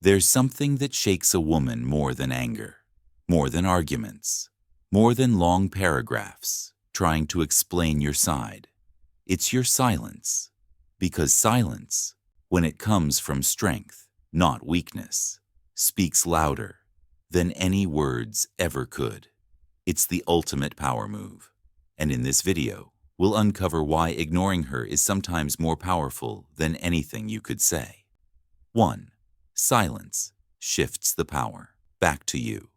There's something that shakes a woman more than anger, more than arguments, more than long paragraphs trying to explain your side. It's your silence. Because silence, when it comes from strength, not weakness, speaks louder than any words ever could. It's the ultimate power move. And in this video, we'll uncover why ignoring her is sometimes more powerful than anything you could say. 1. Silence shifts the power back to you.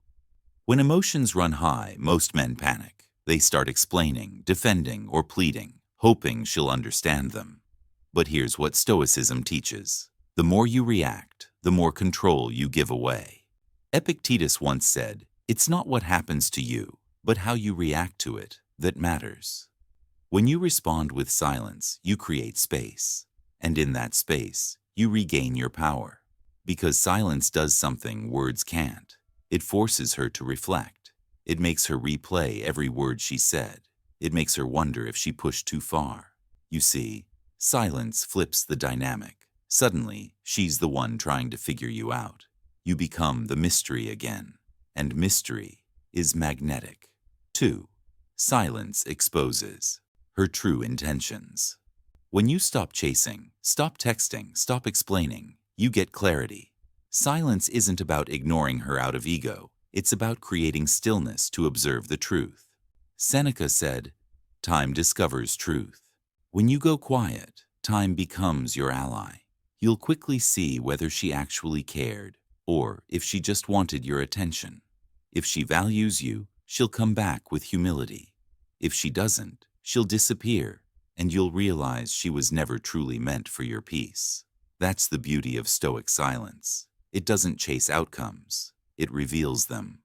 When emotions run high, most men panic. They start explaining, defending, or pleading, hoping she'll understand them. But here's what Stoicism teaches. The more you react, the more control you give away. Epictetus once said, "It's not what happens to you, but how you react to it that matters." When you respond with silence, you create space. And in that space, you regain your power. Because silence does something words can't. It forces her to reflect. It makes her replay every word she said. It makes her wonder if she pushed too far. You see, silence flips the dynamic. Suddenly, she's the one trying to figure you out. You become the mystery again. And mystery is magnetic. 2. Silence exposes her true intentions. When you stop chasing, stop texting, stop explaining, you get clarity. Silence isn't about ignoring her out of ego. It's about creating stillness to observe the truth. Seneca said, "Time discovers truth." When you go quiet, time becomes your ally. You'll quickly see whether she actually cared, or if she just wanted your attention. If she values you, she'll come back with humility. If she doesn't, she'll disappear, and you'll realize she was never truly meant for your peace. That's the beauty of Stoic silence. It doesn't chase outcomes. It reveals them.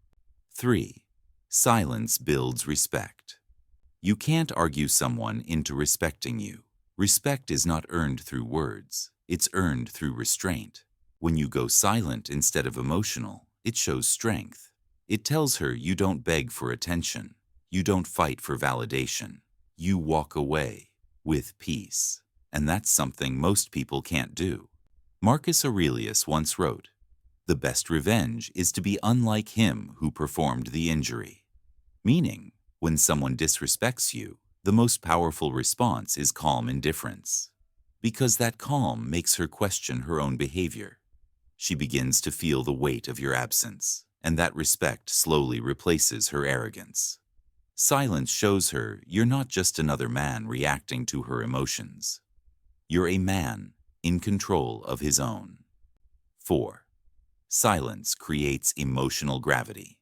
3. Silence builds respect. You can't argue someone into respecting you. Respect is not earned through words. It's earned through restraint. When you go silent instead of emotional, it shows strength. It tells her you don't beg for attention. You don't fight for validation. You walk away with peace. And that's something most people can't do. Marcus Aurelius once wrote, "The best revenge is to be unlike him who performed the injury." Meaning, when someone disrespects you, the most powerful response is calm indifference. Because that calm makes her question her own behavior. She begins to feel the weight of your absence, and that respect slowly replaces her arrogance. Silence shows her you're not just another man reacting to her emotions. You're a man in control of his own. 4. Silence creates emotional gravity.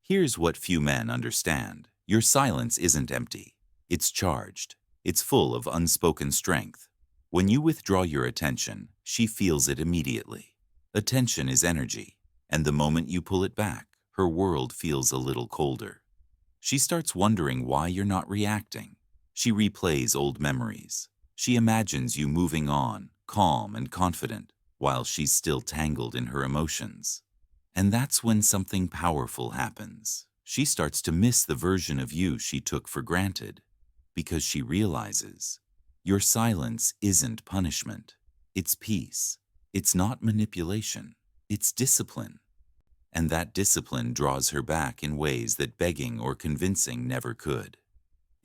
Here's what few men understand. Your silence isn't empty. It's charged. It's full of unspoken strength. When you withdraw your attention, she feels it immediately. Attention is energy, and the moment you pull it back, her world feels a little colder. She starts wondering why you're not reacting. She replays old memories. She imagines you moving on, calm and confident, while she's still tangled in her emotions. And that's when something powerful happens. She starts to miss the version of you she took for granted, because she realizes your silence isn't punishment. It's peace. It's not manipulation. It's discipline. And that discipline draws her back in ways that begging or convincing never could.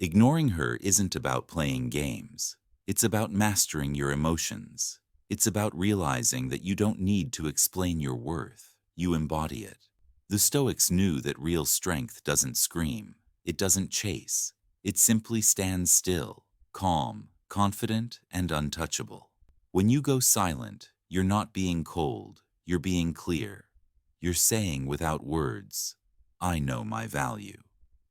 Ignoring her isn't about playing games. It's about mastering your emotions. It's about realizing that you don't need to explain your worth. You embody it. The Stoics knew that real strength doesn't scream. It doesn't chase. It simply stands still, calm, confident, and untouchable. When you go silent, you're not being cold. You're being clear. You're saying without words, "I know my value."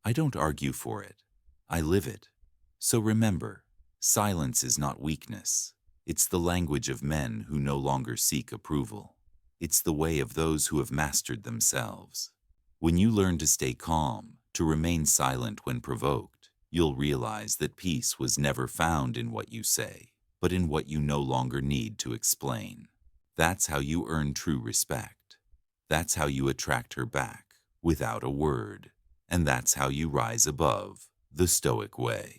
I don't argue for it. I live it. So remember, silence is not weakness. It's the language of men who no longer seek approval. It's the way of those who have mastered themselves. When you learn to stay calm, to remain silent when provoked, you'll realize that peace was never found in what you say, but in what you no longer need to explain. That's how you earn true respect. That's how you attract her back, without a word. And that's how you rise above the Stoic way.